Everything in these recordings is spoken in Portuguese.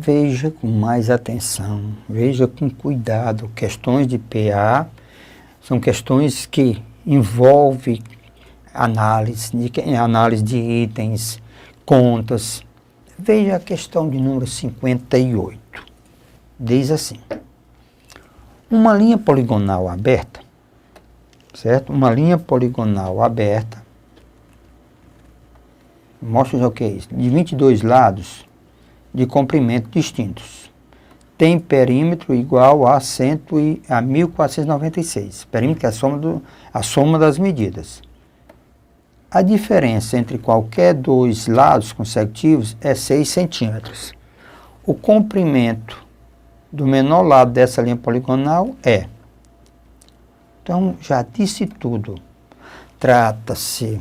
Veja com mais atenção, veja com cuidado. Questões de PA são questões que envolvem análise de itens, contas. Veja a questão de número 58. Diz assim: uma linha poligonal aberta, certo? Uma linha poligonal aberta, mostra já o que é isso, de 22 lados de comprimento distintos. Tem perímetro igual a 1496. Perímetro que é a soma das medidas. A diferença entre qualquer dois lados consecutivos é 6 centímetros. O comprimento do menor lado dessa linha poligonal é. Então, já disse tudo. Trata-se.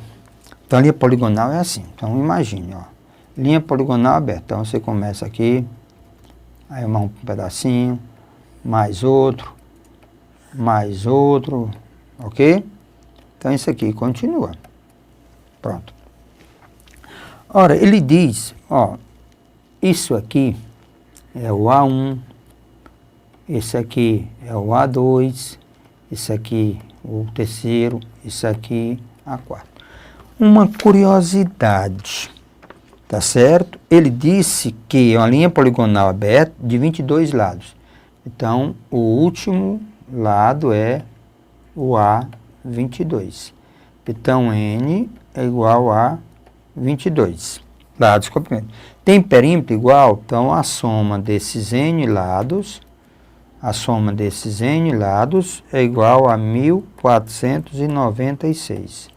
Então, a linha poligonal é assim. Então, imagine, ó. Linha poligonal aberta. Então, você começa aqui, aí um pedacinho, mais outro, ok? Então, isso aqui continua. Pronto. Ora, ele diz, ó, isso aqui é o A1, esse aqui é o A2, esse aqui o terceiro, isso aqui A4. Uma curiosidade. Tá certo? Ele disse que é uma linha poligonal aberta de 22 lados. Então, o último lado é o A22. Então, N é igual a 22 lados de comprimento. Tem perímetro igual? Então, a soma desses N lados é igual a 1496.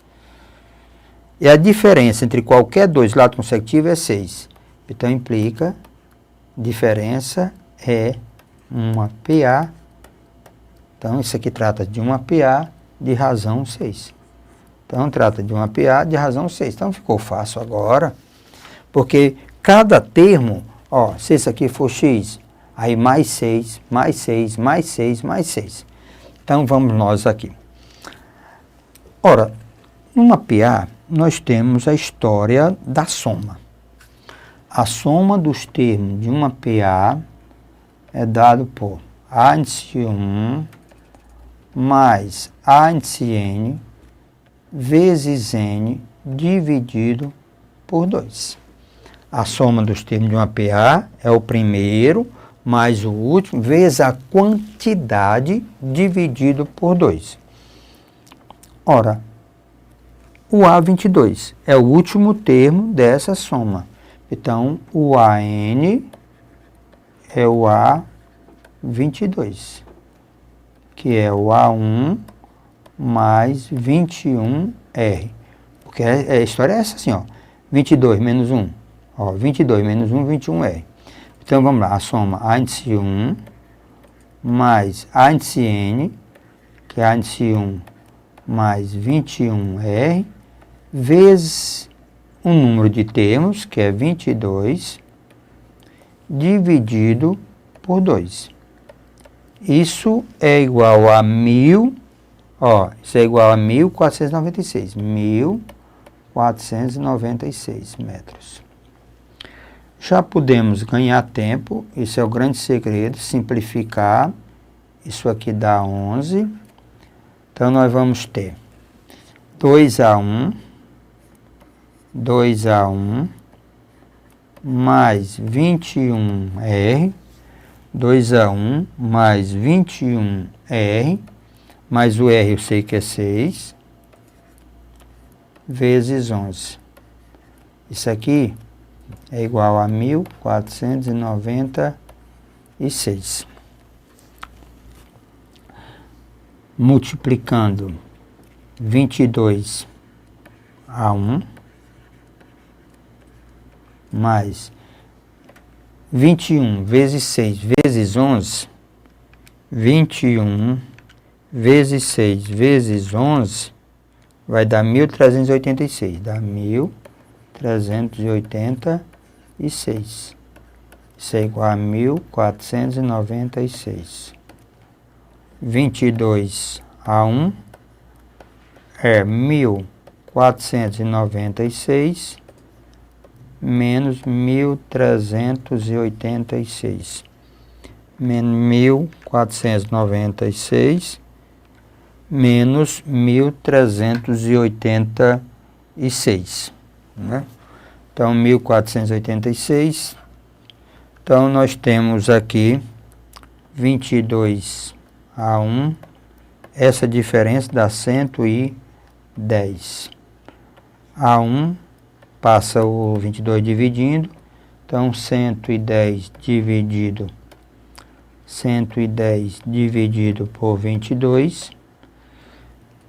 E a diferença entre qualquer dois lados consecutivos é 6. Então, implica, diferença é uma PA. Então, isso aqui trata de uma PA de razão 6. Então, trata de uma PA de razão 6. Então, ficou fácil agora, porque cada termo, ó, se esse aqui for x, aí mais 6, mais 6, mais 6, mais 6. Então, vamos nós aqui. Ora, numa PA, nós temos a história da soma. A soma dos termos de uma PA é dado por A índice 1 mais A índice N vezes N dividido por 2. A soma dos termos de uma PA é o primeiro mais o último vezes a quantidade dividido por 2. Ora, o A22 é o último termo dessa soma. Então, o AN é o A22, que é o A1 mais 21R. Porque a história é essa assim, ó. 22 menos 1. Ó, 22 menos 1, 21R. Então, vamos lá. A soma A índice 1 mais A índice N, que é A índice 1 mais 21R, vezes o número de termos, que é 22, dividido por 2. Isso é igual a 1.000, ó, isso é igual a 1.496, 1.496 metros. Já podemos ganhar tempo, isso é o grande segredo, simplificar, isso aqui dá 11, então nós vamos ter 2A1 mais 21R, 2A1 mais 21R, mais o R eu sei que é 6, vezes 11. Isso aqui é igual a 1.496. Multiplicando 22A1 mais 21 vezes 6 vezes 11, 21 vezes 6 vezes 11, vai dar 1.386, dá 1.386. Isso é igual a 1.496. 22A1 é 1.496 menos 1.386, menos 1.496, menos 1.386, né? Então, 1.486. Então, nós temos aqui 22A1. Essa diferença dá 110. A1 passa o 22 dividindo. Então, 110 dividido por 22.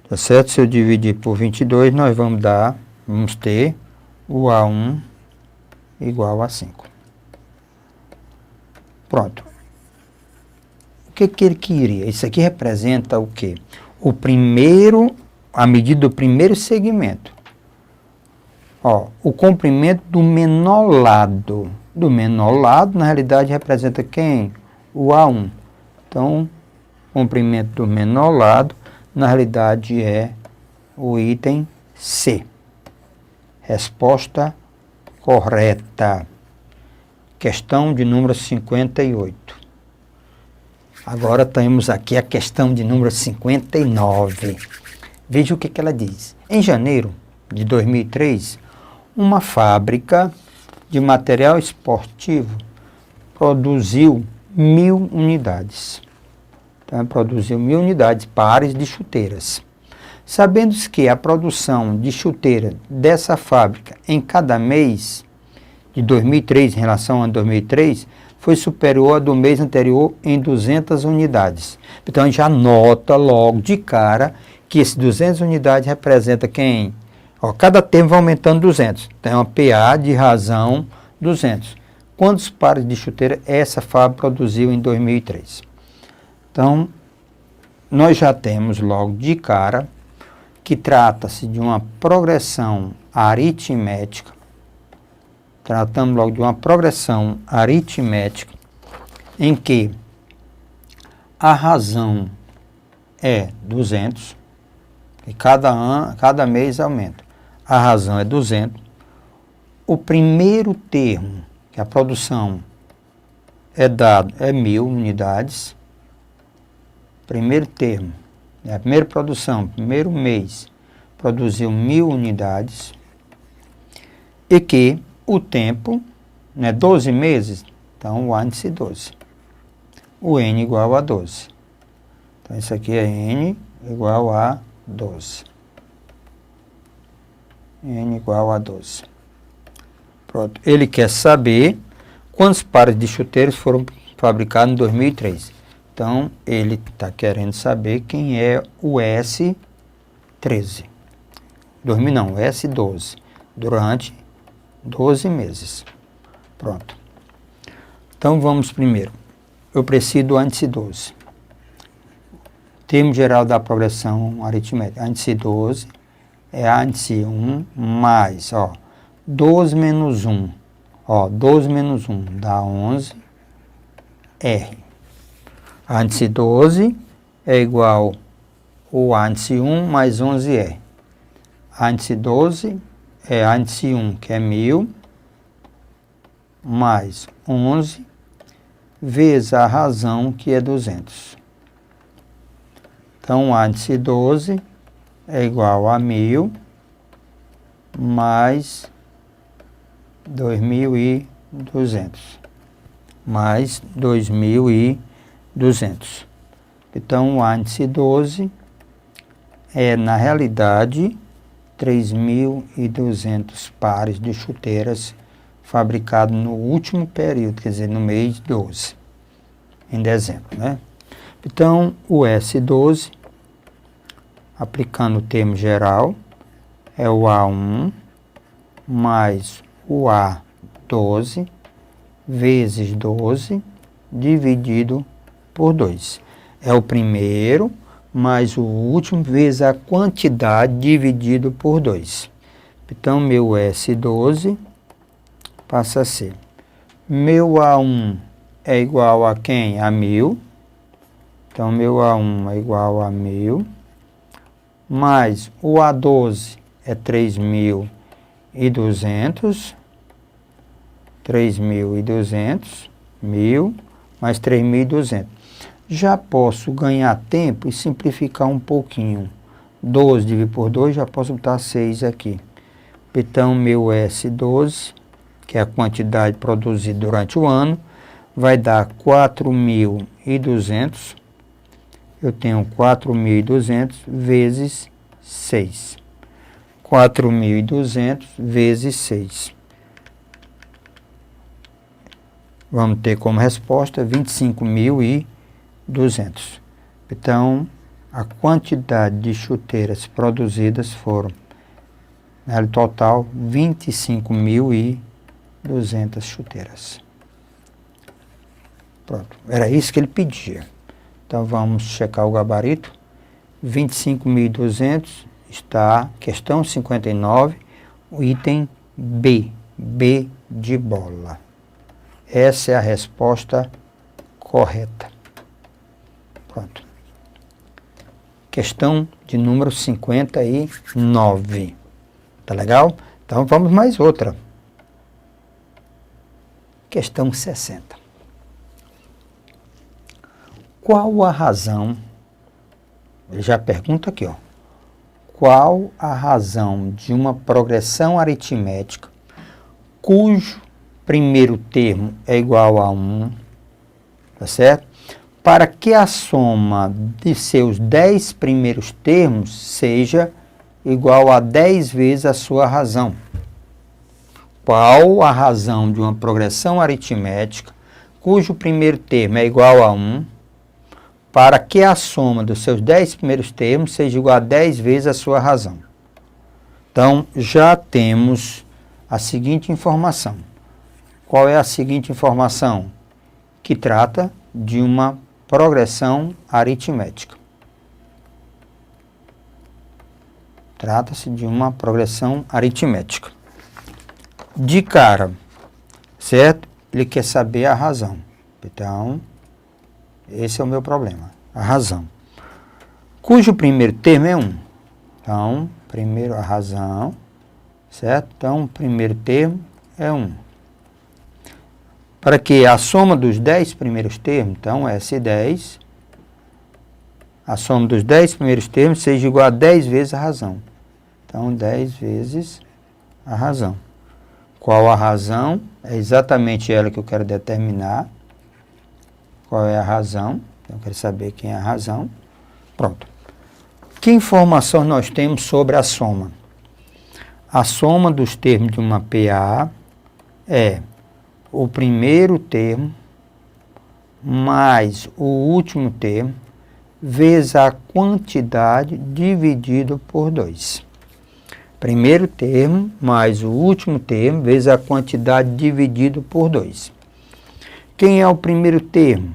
Tá certo? Se eu dividir por 22, nós vamos ter o A1 igual a 5. Pronto. O que ele queria? Isso aqui representa o quê? A medida do primeiro segmento. Ó, o comprimento do menor lado. Do menor lado, na realidade, representa quem? O A1. Então, o comprimento do menor lado, na realidade, é o item C. Resposta correta. Questão de número 58. Agora temos aqui a questão de número 59. Veja o que ela diz. Em janeiro de 2003, uma fábrica de material esportivo produziu 1.000 unidades. Então, produziu 1.000 unidades pares de chuteiras. Sabendo-se que a produção de chuteira dessa fábrica em cada mês de 2003, em relação a 2003, foi superior à do mês anterior em 200 unidades. Então, a gente já nota logo de cara que esses 200 unidades representa quem? Ó, cada termo vai aumentando 200. Então, é uma PA de razão 200. Quantos pares de chuteira essa fábrica produziu em 2003? Então, nós já temos logo de cara que trata-se de uma progressão aritmética. Tratamos logo de uma progressão aritmética em que a razão é 200 e cada mês aumenta. A razão é 200. O primeiro termo, que a produção é 1.000 unidades. Primeiro termo, a primeira produção, primeiro mês, produziu 1.000 unidades. E que o tempo, 12 meses, então o índice 12. O N igual a 12. Então, isso aqui é N igual a 12. N igual a 12. Pronto. Ele quer saber quantos pares de chuteiros foram fabricados em 2003. Então, ele está querendo saber quem é o S13. O S12. Durante 12 meses. Pronto. Então, vamos primeiro. Eu preciso do índice 12. Termo geral da progressão aritmética. Índice 12 é índice 1 mais, 12 menos 1. 12 menos 1 dá 11. R. Índice 12 é igual ao índice 1 mais 11R. Índice 12 é índice 1, que é 1.000, mais 11, vezes a razão, que é 200. Então, o índice 12 é igual a 1.000, mais 2.200. Mais 2.200. Então, o índice 12 é, na realidade, 3.200 pares de chuteiras fabricados no último período, quer dizer, no mês 12, em dezembro, né? Então, o S12, aplicando o termo geral, é o A1 mais o A12 vezes 12 dividido por 2. É o primeiro mais o último vezes a quantidade dividido por 2. Então, meu S12 passa a ser, meu A1 é igual a quem? A 1.000. Então, meu A1 é igual a 1.000, mais o A12 é 3.200, 3.200, 1.000 mais 3.200. Já posso ganhar tempo e simplificar um pouquinho. 12 dividido por 2, já posso botar 6 aqui. Então, meu S12, que é a quantidade produzida durante o ano, vai dar 4.200. Eu tenho 4.200 vezes 6. 4.200 vezes 6. Vamos ter como resposta 25.200. Então, a quantidade de chuteiras produzidas foram, no total, 25.200 chuteiras. Pronto, era isso que ele pedia. Então, vamos checar o gabarito. 25.200 está, questão 59, o item B, B de bola. Essa é a resposta correta. Pronto. Questão de número 59. Tá legal? Então vamos mais outra. Questão 60. Qual a razão? Ele já pergunta aqui, ó. Qual a razão de uma progressão aritmética cujo primeiro termo é igual a 1, tá certo? Para que a soma de seus 10 primeiros termos seja igual a 10 vezes a sua razão. Qual a razão de uma progressão aritmética cujo primeiro termo é igual a 1, para que a soma dos seus 10 primeiros termos seja igual a 10 vezes a sua razão? Então, já temos a seguinte informação. Qual é a seguinte informação? Que trata de uma progressão aritmética. Trata-se de uma progressão aritmética. De cara, certo? Ele quer saber a razão. Então, esse é o meu problema, a razão. Cujo primeiro termo é 1. Então, primeiro a razão, certo? Então, o primeiro termo é 1. Para que a soma dos 10 primeiros termos, então S10, a soma dos 10 primeiros termos seja igual a 10 vezes a razão. Então, 10 vezes a razão. Qual a razão? É exatamente ela que eu quero determinar. Qual é a razão? Eu quero saber quem é a razão. Pronto. Que informação nós temos sobre a soma? A soma dos termos de uma PA é o primeiro termo mais o último termo vezes a quantidade dividido por 2. Primeiro termo mais o último termo vezes a quantidade dividido por 2. Quem é o primeiro termo?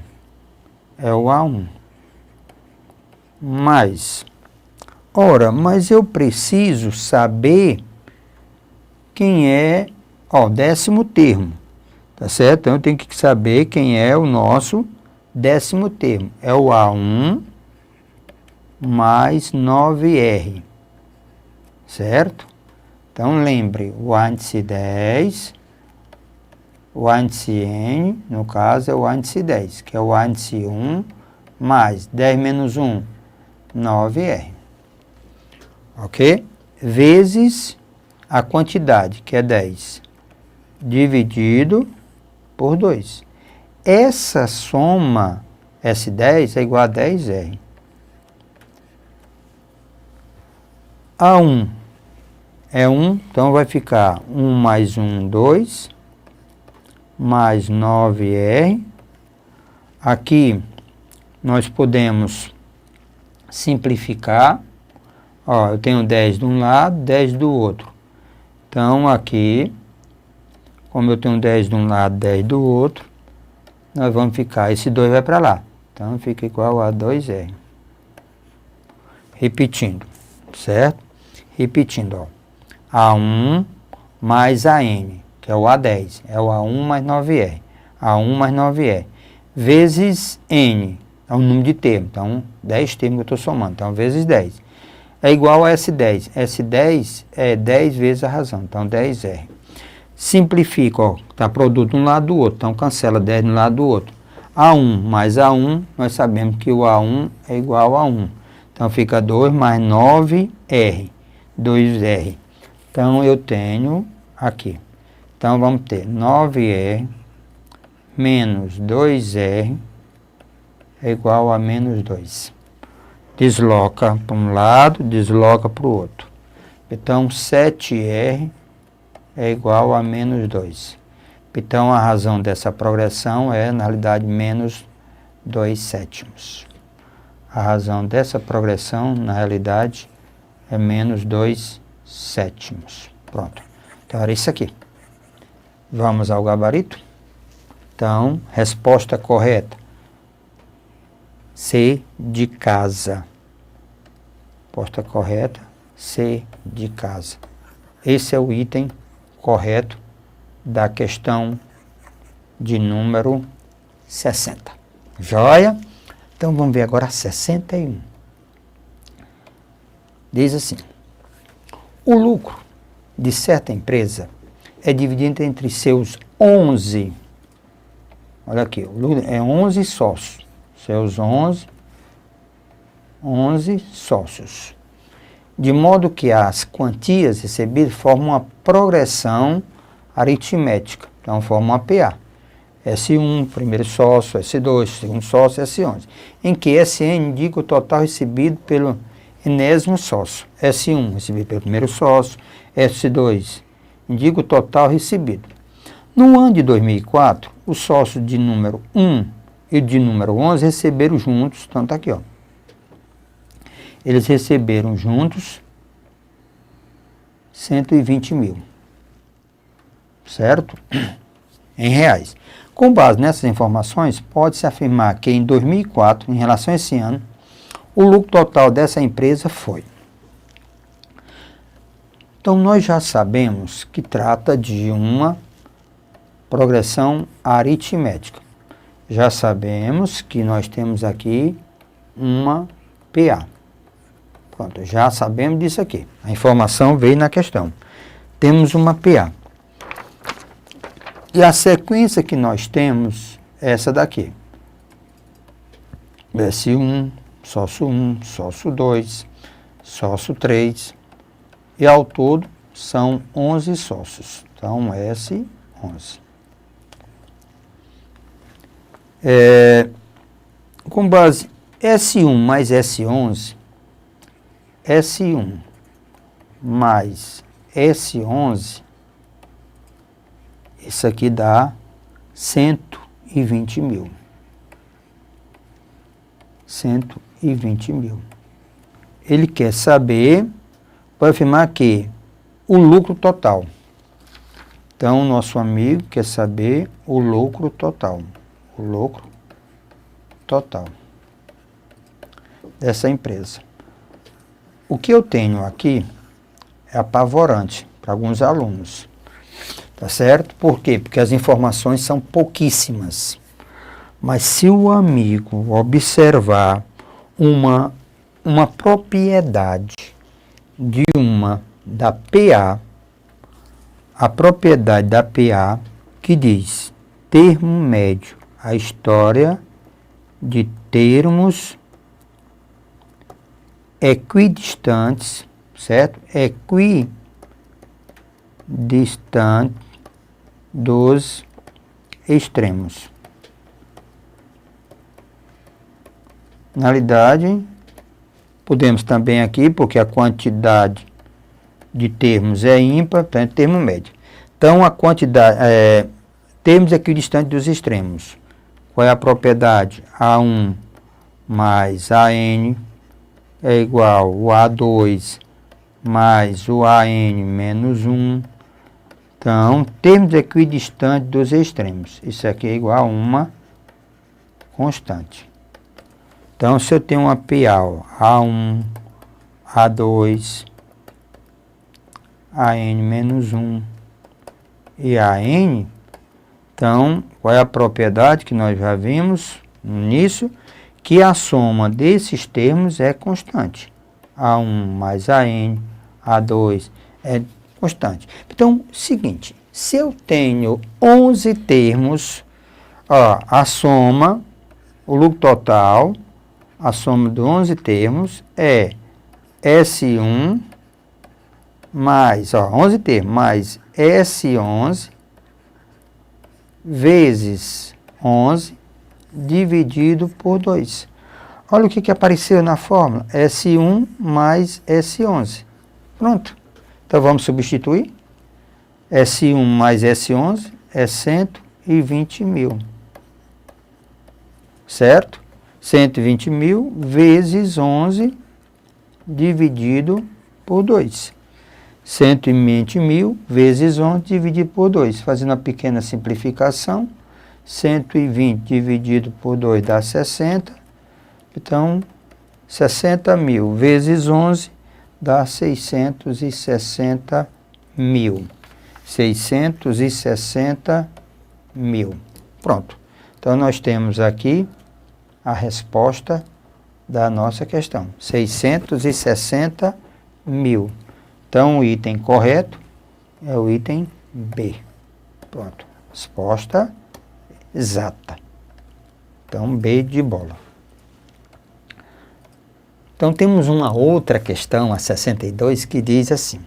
É o A1. Mais. Ora, mas eu preciso saber quem é o 10º termo. Tá certo? Então eu tenho que saber quem é o nosso 10º termo. É o A1 mais 9R. Certo? Então lembre, o A índice 10, o A índice N, no caso é o A índice 10, que é o A índice 1 mais 10 menos 1, 9R. Ok? Vezes a quantidade, que é 10, dividido por 2. Essa soma S10 é igual a 10R. A1 é 1, então vai ficar 1 mais 1, 2, mais 9R. Aqui nós podemos simplificar. Ó, eu tenho 10 de um lado, 10 do outro. Então, aqui, como eu tenho 10 de um lado, 10 do outro, nós vamos ficar, esse 2 vai para lá. Então, fica igual a 2R. Repetindo, certo? Repetindo, ó. A1 mais AN, que é o A10, é o A1 mais 9R. A1 mais 9R. Vezes N, é o número de termos. Então, 10 termos que eu estou somando. Então, vezes 10. É igual a S10. S10 é 10 vezes a razão. Então, 10R. Simplifica, ó, está produto de um lado do outro, então cancela 10 de um lado do outro. A1 mais A1, nós sabemos que o A1 é igual a 1. Então fica 2 mais 9R, 2R. Então eu tenho aqui. Então vamos ter 9R menos 2R é igual a menos 2. Desloca para um lado, desloca para o outro. Então 7R é igual a menos 2. Então a razão dessa progressão é, na realidade, menos 2/7. A razão dessa progressão, na realidade, é menos 2/7. Pronto. Então era isso aqui. Vamos ao gabarito? Então, resposta correta. C de casa. Resposta correta, C de casa. Esse é o item correto da questão de número 60. Joia? Então vamos ver agora a 61. Diz assim: o lucro de certa empresa é dividido entre seus 11, olha aqui, o lucro é 11 sócios, seus 11 sócios, de modo que as quantias recebidas formam uma progressão aritmética, então forma uma PA. S1, primeiro sócio, S2, segundo sócio, S11, em que SN indica o total recebido pelo enésimo sócio. S1, recebido pelo primeiro sócio, S2, indica o total recebido. No ano de 2004, os sócios de número 1 e de número 11 receberam juntos, então está aqui, ó. Eles receberam juntos 120 mil. Certo? Em reais. Com base nessas informações, pode-se afirmar que em 2004, em relação a esse ano, o lucro total dessa empresa foi. Então, nós já sabemos que trata de uma progressão aritmética. Já sabemos que nós temos aqui uma PA. Pronto, já sabemos disso aqui. A informação veio na questão. Temos uma PA. E a sequência que nós temos é essa daqui. S1, sócio 1, sócio 2, sócio 3. E ao todo são 11 sócios. Então, S11. Com base S1 mais S11, S1 mais S11, isso aqui dá 120 mil. 120 mil. Ele quer saber, para afirmar que o lucro total. Então, nosso amigo quer saber o lucro total. O lucro total dessa empresa. O que eu tenho aqui é apavorante para alguns alunos. Tá certo? Por quê? Porque as informações são pouquíssimas. Mas se o amigo observar uma propriedade da PA, a propriedade da PA que diz termo médio, a história de termos equidistantes, certo? Equidistante dos extremos. Na realidade, podemos também aqui, porque a quantidade de termos é ímpar, portanto, termo médio. Então, a quantidade, termos equidistantes dos extremos. Qual é a propriedade? A1 mais AN é igual a A2 mais o AN menos 1. Então, termos equidistantes dos extremos. Isso aqui é igual a uma constante. Então, se eu tenho uma PA, ó, A1, A2, AN menos 1 e AN, então, qual é a propriedade que nós já vimos no início? Que a soma desses termos é constante. A1 mais AN, A2 é constante. Então, seguinte, Se eu tenho 11 termos, ó, a soma, o lucro total, a soma de 11 termos é S1 mais, ó, 11 termos, mais S11 vezes 11 dividido por 2. Olha o que apareceu na fórmula, S1 mais S11. Pronto. Então, vamos substituir. S1 mais S11 é 120 mil. Certo? 120 mil vezes 11 dividido por 2. 120 mil vezes 11 dividido por 2. Fazendo uma pequena simplificação, 120 dividido por 2 dá 60. Então, 60 mil vezes 11 dá 660 mil. 660 mil. Pronto. Então, nós temos aqui a resposta da nossa questão. 660 mil. Então, o item correto é o item B. Pronto. Resposta exata. Então, B de bola. Então, temos uma outra questão, a 62, que diz assim.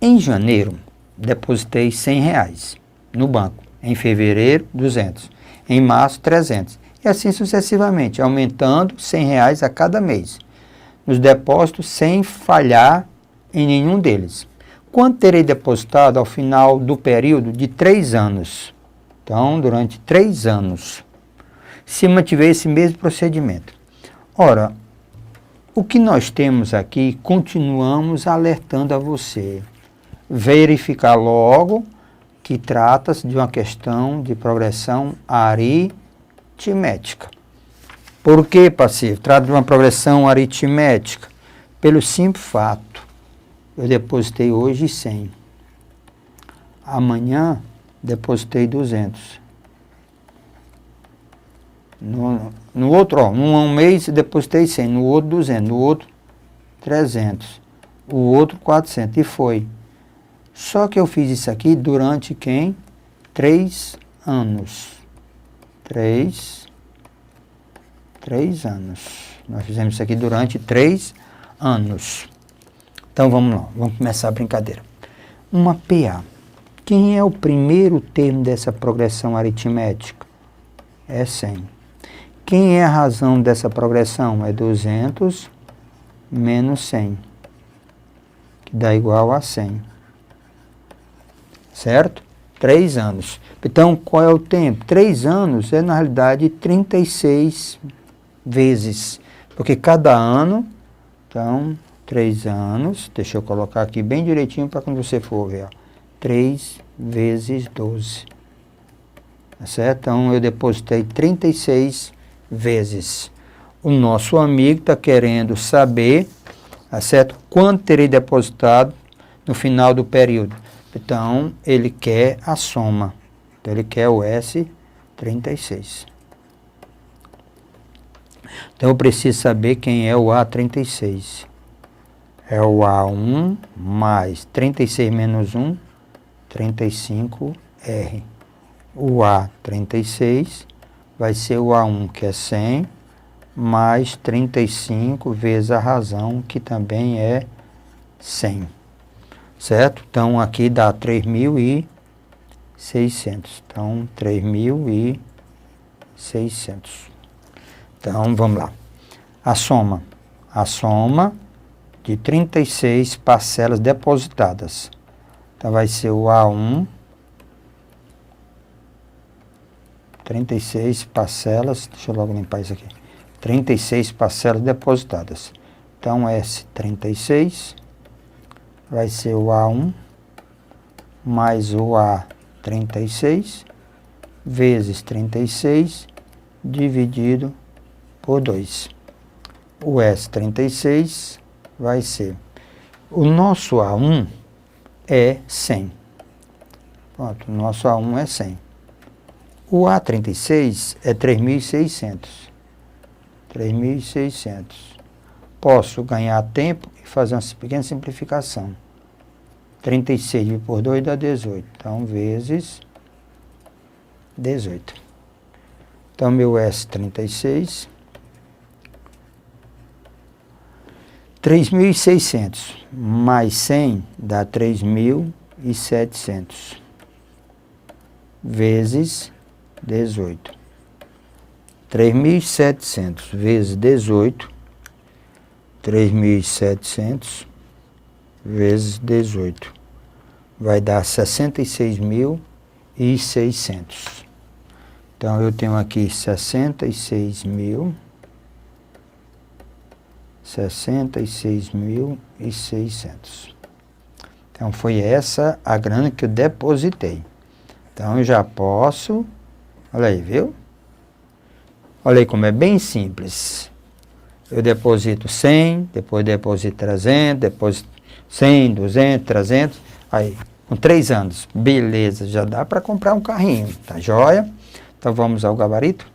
Em janeiro, depositei R$100 no banco. Em fevereiro, 200. Em março, 300. E assim sucessivamente, aumentando R$100 a cada mês. Nos depósitos, sem falhar em nenhum deles. Quanto terei depositado ao final do período de 3 anos? Então, durante 3 anos, se mantiver esse mesmo procedimento. Ora, o que nós temos aqui, continuamos alertando a você. Verificar logo que trata-se de uma questão de progressão aritmética. Por que, parceiro? Trata de uma progressão aritmética. Pelo simples fato, eu depositei hoje 100. Amanhã, depositei 200. No outro, ó, num mês depositei 100, no outro 200, no outro 300, o outro 400 e foi. Só que eu fiz isso aqui durante quem? 3 anos. 3 anos. Nós fizemos isso aqui durante 3 anos. Então vamos lá, vamos começar a brincadeira. Uma PA. Quem é o primeiro termo dessa progressão aritmética? É 100. Quem é a razão dessa progressão? É 200 menos 100, que dá igual a 100. Certo? 3 anos. Então, qual é o tempo? 3 anos é, na realidade, 36 vezes. Porque cada ano, então, 3 anos, deixa eu colocar aqui bem direitinho para quando você for ver, ó, 3 vezes 12. Tá certo? Então, eu depositei 36 vezes. O nosso amigo está querendo saber, tá certo? Quanto terei depositado no final do período. Então, ele quer a soma. Então, ele quer o S36. Então, eu preciso saber quem é o A36. É o A1 mais 36 menos 1, 35R. O A36 vai ser o A1, que é 100, mais 35 vezes a razão, que também é 100. Certo? Então, aqui dá 3.600. Então, 3.600. Então, vamos lá. A soma. A soma de 36 parcelas depositadas. Então, vai ser o A1. 36 parcelas, deixa eu logo limpar isso aqui. 36 parcelas depositadas. Então, S36 vai ser o A1 mais o A36 vezes 36 dividido por 2. O S36 vai ser, o nosso A1 é 100. Pronto, o nosso A1 é 100. O A36 é 3.600. 3.600. Posso ganhar tempo e fazer uma pequena simplificação. 36 dividido por 2 dá 18. Então, vezes 18. Então, meu S36, 3.600 mais 100 dá 3.700 vezes 18. 3.700 vezes 18, 3.700 vezes 18, vai dar 66.600. Então, eu tenho aqui 66.600. Então, foi essa a grana que eu depositei. Então, eu já posso, olha aí, viu? Olha aí como é bem simples. Eu deposito 100, depois deposito 300, depois 100, 200, 300. Aí, com 3 anos, beleza, já dá para comprar um carrinho, tá joia? Então, vamos ao gabarito.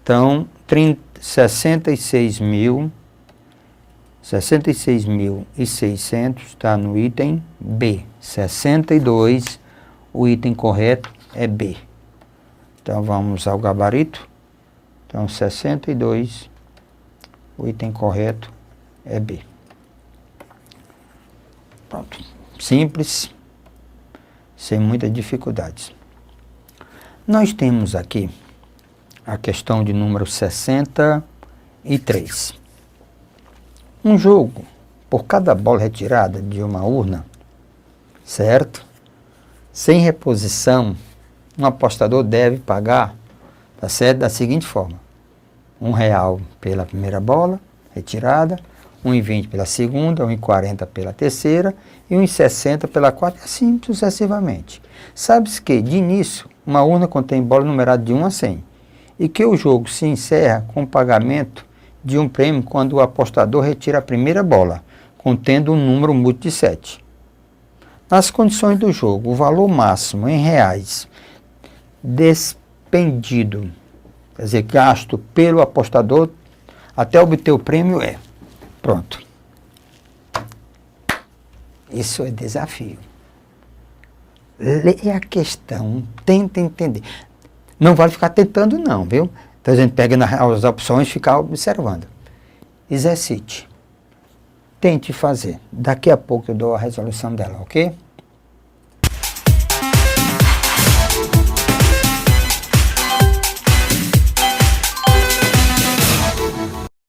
Então, 66.600 está no item B. 62, o item correto é B. Então, vamos ao gabarito. Então, 62, o item correto é B. Pronto. Simples, sem muitas dificuldades. Nós temos aqui a questão de número 63. Um jogo, por cada bola retirada de uma urna, certo? Sem reposição, um apostador deve pagar, tá certo? Da seguinte forma: R$1 pela primeira bola retirada, R$1,20 pela segunda, R$1,40 pela terceira e R$1,60 pela quarta, e assim sucessivamente. Sabe-se que, de início, uma urna contém bola numerada de 1 a 100 e que o jogo se encerra com o pagamento de um prêmio quando o apostador retira a primeira bola, contendo um número múltiplo de 7. Nas condições do jogo, o valor máximo em reais despendido, quer dizer, gasto pelo apostador até obter o prêmio é... Pronto. Isso é desafio. Leia a questão, tenta entender. Não vale ficar tentando não, viu? Então a gente pega as opções e fica observando. Exercite. Tente fazer. Daqui a pouco eu dou a resolução dela, ok?